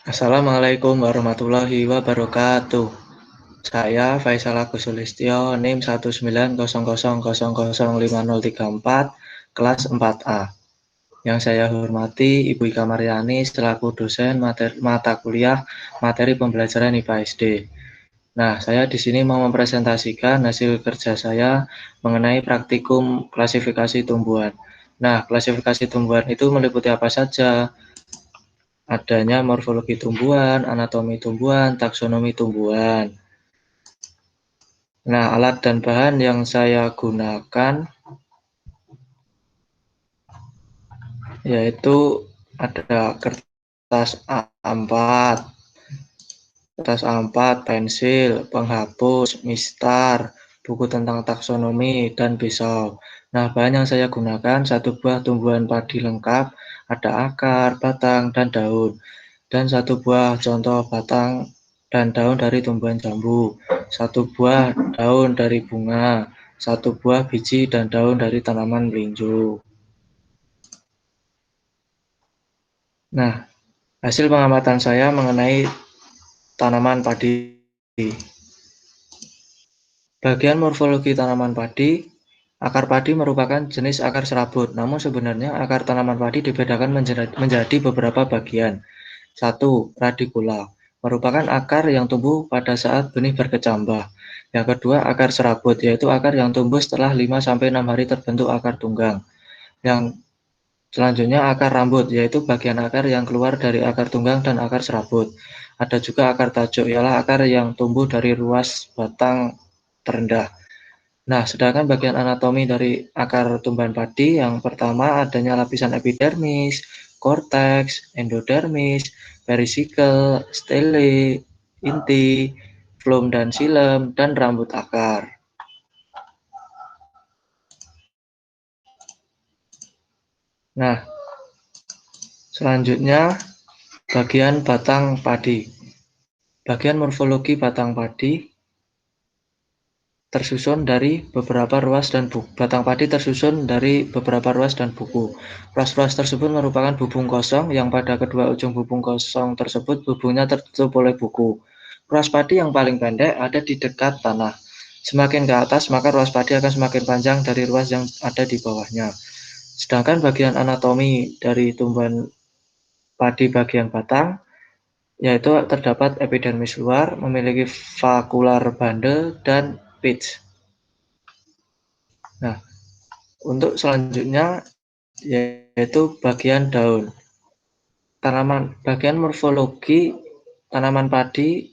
Assalamualaikum warahmatullahi wabarakatuh. Saya Faisal Agus Sulistyo, NIM 19000005034, kelas 4A. Yang saya hormati Ibu Ika Maryani selaku dosen mata kuliah materi pembelajaran IPA SD. Nah, saya di sini mau mempresentasikan hasil kerja saya mengenai praktikum klasifikasi tumbuhan. Nah, klasifikasi tumbuhan itu meliputi apa saja? Adanya morfologi tumbuhan, anatomi tumbuhan, taksonomi tumbuhan. Nah, alat dan bahan yang saya gunakan yaitu ada kertas A4, pensil, penghapus, mistar, buku tentang taksonomi, dan pisau. Nah, bahan yang saya gunakan satu buah tumbuhan padi lengkap, ada akar, batang, dan daun. Dan satu buah contoh batang dan daun dari tumbuhan jambu, satu buah daun dari bunga, satu buah biji dan daun dari tanaman melinjo. Nah, hasil pengamatan saya mengenai tanaman padi. Bagian morfologi tanaman padi, akar padi merupakan jenis akar serabut, namun sebenarnya akar tanaman padi dibedakan menjadi beberapa bagian. 1. Radikula, merupakan akar yang tumbuh pada saat benih berkecambah. Yang kedua, akar serabut, yaitu akar yang tumbuh setelah 5-6 hari terbentuk akar tunggang. Yang selanjutnya akar rambut, yaitu bagian akar yang keluar dari akar tunggang dan akar serabut. Ada juga akar tajuk, ialah akar yang tumbuh dari ruas batang terendah. Nah, sedangkan bagian anatomi dari akar tumbuhan padi, yang pertama adanya lapisan epidermis, korteks, endodermis, perisikel, stele, inti, floem dan xilem, dan rambut akar. Nah, selanjutnya bagian batang padi. Bagian morfologi batang padi tersusun dari beberapa ruas dan buku. Batang padi tersusun dari beberapa ruas dan buku. Ruas-ruas tersebut merupakan bubung kosong yang pada kedua ujung bubung kosong tersebut bubungnya tertutup oleh buku. Ruas padi yang paling pendek ada di dekat tanah. Semakin ke atas, maka ruas padi akan semakin panjang dari ruas yang ada di bawahnya. Sedangkan bagian anatomi dari tumbuhan padi bagian batang, yaitu terdapat epidermis luar, memiliki vakular bundle, dan pitch. Nah, untuk selanjutnya yaitu bagian daun. Bagian morfologi tanaman padi,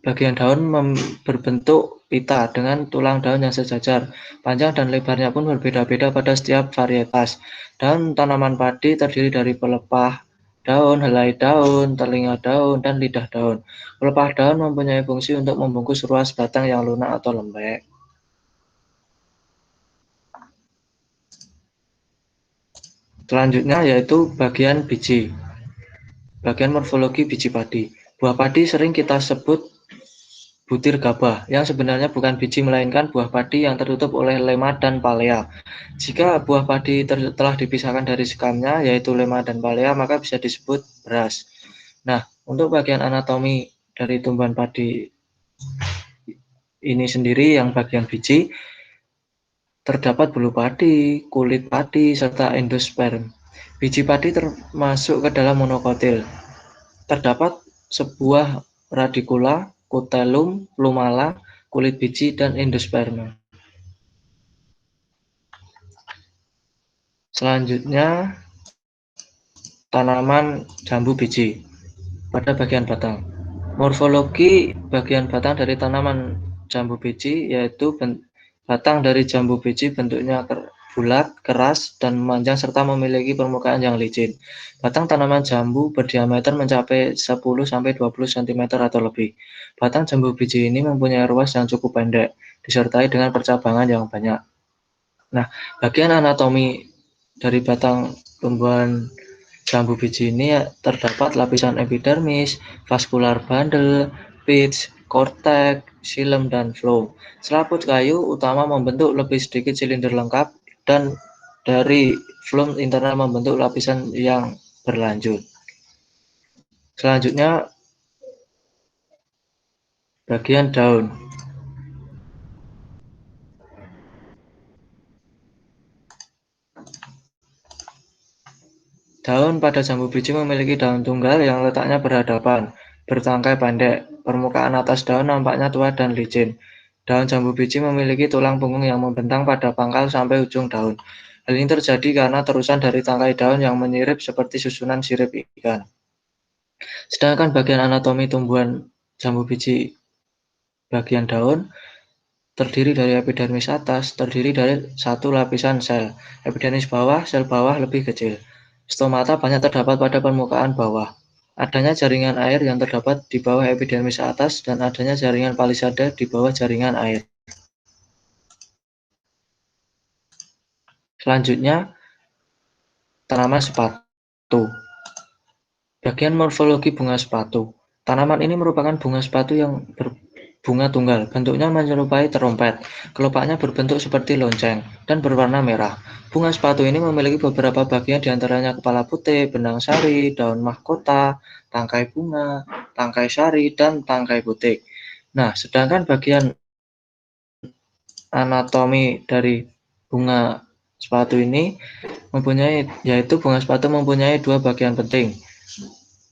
bagian daun berbentuk pita dengan tulang daun yang sejajar. Panjang dan lebarnya pun berbeda-beda pada setiap varietas. Daun tanaman padi terdiri dari pelepah daun, helai daun, telinga daun, dan lidah daun. Pelepah daun mempunyai fungsi untuk membungkus ruas batang yang lunak atau lembek. Selanjutnya yaitu bagian biji. Bagian morfologi biji padi. Buah padi sering kita sebut butir gabah, yang sebenarnya bukan biji melainkan buah padi yang tertutup oleh lema dan palea. Jika buah padi telah dipisahkan dari sekamnya, yaitu lema dan palea, maka bisa disebut beras. Nah, untuk bagian anatomi dari tumbuhan padi ini sendiri, yang bagian biji, terdapat bulu padi, kulit padi, serta endosperm. Biji padi termasuk ke dalam monokotil. Terdapat sebuah radikula, kutelum, plumala, kulit biji, dan endosperma. Selanjutnya, tanaman jambu biji pada bagian batang. Morfologi bagian batang dari tanaman jambu biji yaitu batang dari jambu biji bentuknya bulat, keras, dan memanjang serta memiliki permukaan yang licin. Batang tanaman jambu berdiameter mencapai 10-20 cm atau lebih. Batang jambu biji ini mempunyai ruas yang cukup pendek, disertai dengan percabangan yang banyak. Nah, bagian anatomi dari batang tumbuhan jambu biji ini terdapat lapisan epidermis, vascular bundle, pitch, korteks, xilem, dan floem. Selaput kayu utama membentuk lebih sedikit silinder lengkap, dan dari floem internal membentuk lapisan yang berlanjut. Selanjutnya bagian daun. Daun pada jambu biji memiliki daun tunggal yang letaknya berhadapan, bertangkai pendek. Permukaan atas daun nampaknya tua dan licin. Daun jambu biji memiliki tulang punggung yang membentang pada pangkal sampai ujung daun. Hal ini terjadi karena terusan dari tangkai daun yang menyirip seperti susunan sirip ikan. Sedangkan bagian anatomi tumbuhan jambu biji bagian daun terdiri dari epidermis atas, terdiri dari satu lapisan sel. Epidermis bawah, sel bawah lebih kecil. Stomata banyak terdapat pada permukaan bawah. Adanya jaringan air yang terdapat di bawah epidermis atas dan adanya jaringan palisada di bawah jaringan air. Selanjutnya, tanaman sepatu. Bagian morfologi bunga sepatu. Tanaman ini merupakan bunga sepatu yang berbunga tunggal. Bentuknya menyerupai terompet. Kelopaknya berbentuk seperti lonceng dan berwarna merah. Bunga sepatu ini memiliki beberapa bagian diantaranya kepala putih, benang sari, daun mahkota, tangkai bunga, tangkai sari, dan tangkai putih. Nah, sedangkan bagian anatomi dari bunga sepatu ini yaitu bunga sepatu mempunyai dua bagian penting.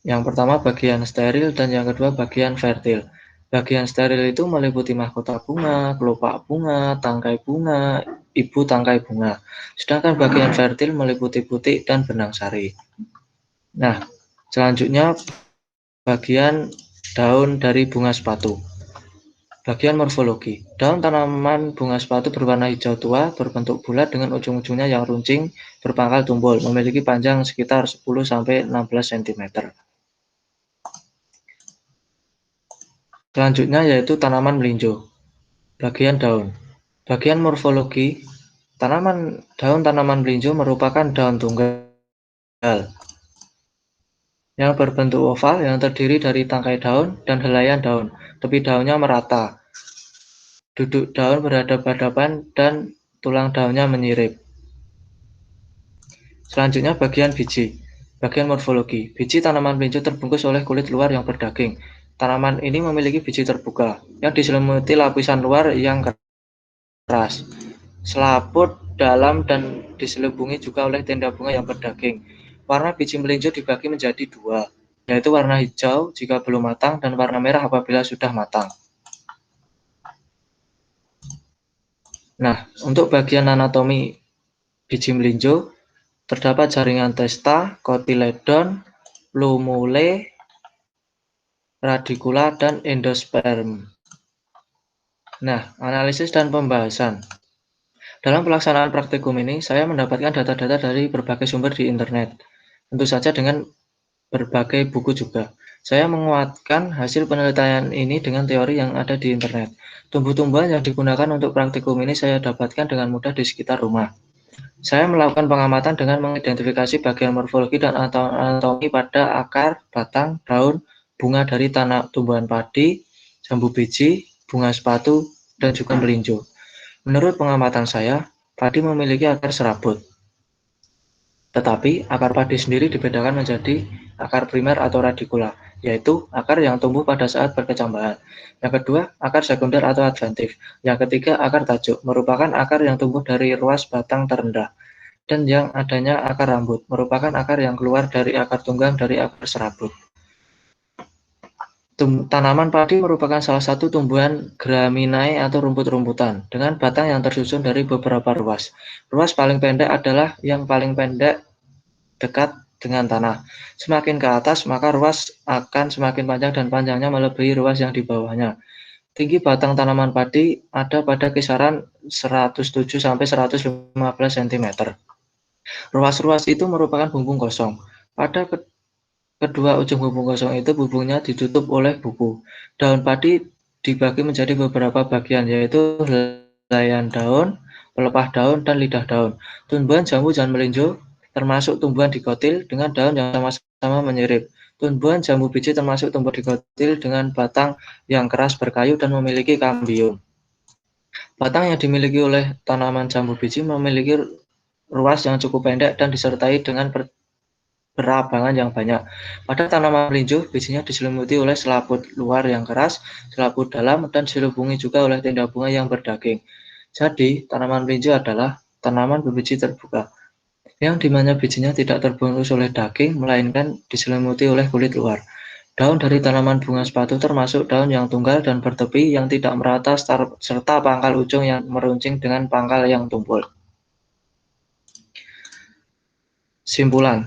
Yang pertama bagian steril dan yang kedua bagian fertil. Bagian steril itu meliputi mahkota bunga, kelopak bunga, tangkai bunga, ibu tangkai bunga. Sedangkan bagian fertil meliputi putik dan benang sari. Nah, selanjutnya bagian daun dari bunga sepatu. Bagian morfologi. Daun tanaman bunga sepatu berwarna hijau tua, berbentuk bulat dengan ujung-ujungnya yang runcing, berpangkal tumpul, memiliki panjang sekitar 10–16 cm. Selanjutnya yaitu tanaman melinjo. Bagian daun. Bagian morfologi. Daun tanaman melinjo merupakan daun tunggal yang berbentuk oval yang terdiri dari tangkai daun dan helaian daun. Tepi daunnya merata. Duduk daun berhadap-hadapan dan tulang daunnya menyirip. Selanjutnya bagian biji. Bagian morfologi. Biji tanaman melinjo terbungkus oleh kulit luar yang berdaging. Tanaman ini memiliki biji terbuka yang diselimuti lapisan luar yang keras, selaput dalam dan diselubungi juga oleh tenda bunga yang berdaging. Warna biji melinjo dibagi menjadi dua, yaitu warna hijau jika belum matang dan warna merah apabila sudah matang. Nah, untuk bagian anatomi biji melinjo, terdapat jaringan testa, kotiledon, lumule, radikula, dan endosperm. Nah, analisis dan pembahasan. Dalam pelaksanaan praktikum ini, saya mendapatkan data-data dari berbagai sumber di internet. Tentu saja dengan berbagai buku juga. Saya menguatkan hasil penelitian ini dengan teori yang ada di internet. Tumbuh-tumbuhan yang digunakan untuk praktikum ini saya dapatkan dengan mudah di sekitar rumah. Saya melakukan pengamatan dengan mengidentifikasi bagian morfologi dan anatomi pada akar, batang, daun, bunga dari tanah tumbuhan padi, jambu biji, bunga sepatu, dan juga melinjo. Menurut pengamatan saya, padi memiliki akar serabut. Tetapi akar padi sendiri dibedakan menjadi akar primer atau radikula, yaitu akar yang tumbuh pada saat berkecambahan. Yang kedua, akar sekunder atau adventif. Yang ketiga, akar tajuk, merupakan akar yang tumbuh dari ruas batang terendah. Dan yang adanya akar rambut, merupakan akar yang keluar dari akar tunggang dari akar serabut. Tanaman padi merupakan salah satu tumbuhan Gramineae atau rumput-rumputan, dengan batang yang tersusun dari beberapa ruas. Ruas paling pendek adalah yang paling pendek dekat dengan tanah. Semakin ke atas, maka ruas akan semakin panjang dan panjangnya melebihi ruas yang di bawahnya. Tinggi batang tanaman padi ada pada kisaran 107–115 cm. Ruas-ruas itu merupakan bumbung kosong. Pada kedua ujung bumbung kosong itu bumbungnya ditutup oleh buku. Daun padi dibagi menjadi beberapa bagian, yaitu helaian daun, pelepah daun, dan lidah daun. Tumbuhan jambu dan melinjo termasuk tumbuhan dikotil dengan daun yang sama-sama menyirip. Tumbuhan jambu biji termasuk tumbuhan dikotil dengan batang yang keras berkayu dan memiliki kambium. Batang yang dimiliki oleh tanaman jambu biji memiliki ruas yang cukup pendek dan disertai dengan berabangan yang banyak. Pada tanaman melinjo, bijinya diselimuti oleh selaput luar yang keras, selaput dalam, dan dilubungi juga oleh tenda bunga yang berdaging. Jadi, tanaman melinjo adalah tanaman berbiji terbuka, yang dimana bijinya tidak terbungkus oleh daging, melainkan diselimuti oleh kulit luar. Daun dari tanaman bunga sepatu termasuk daun yang tunggal dan bertepi yang tidak merata serta pangkal ujung yang meruncing dengan pangkal yang tumpul. Simpulan.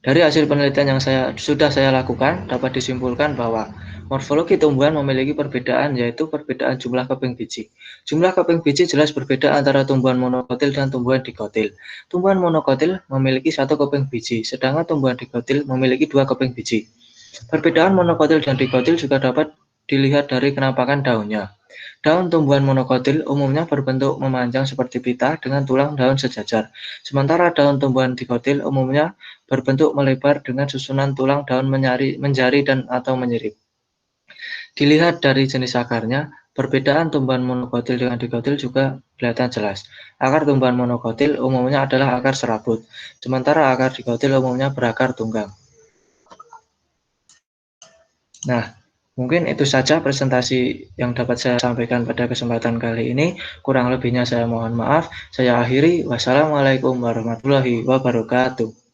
Dari hasil penelitian yang sudah saya lakukan, dapat disimpulkan bahwa morfologi tumbuhan memiliki perbedaan, yaitu perbedaan jumlah keping biji. Jumlah keping biji jelas berbeda antara tumbuhan monokotil dan tumbuhan dikotil. Tumbuhan monokotil memiliki 1 keping biji, sedangkan tumbuhan dikotil memiliki 2 keping biji. Perbedaan monokotil dan dikotil juga dapat dilihat dari kenampakan daunnya. Daun tumbuhan monokotil umumnya berbentuk memanjang seperti pita dengan tulang daun sejajar, sementara daun tumbuhan dikotil umumnya berbentuk melebar dengan susunan tulang daun menjari dan atau menyirip. Dilihat dari jenis akarnya, perbedaan tumbuhan monokotil dengan dikotil juga kelihatan jelas. Akar tumbuhan monokotil umumnya adalah akar serabut, sementara akar dikotil umumnya berakar tunggang. Nah, mungkin itu saja presentasi yang dapat saya sampaikan pada kesempatan kali ini. Kurang lebihnya saya mohon maaf. Saya akhiri. Wassalamualaikum warahmatullahi wabarakatuh.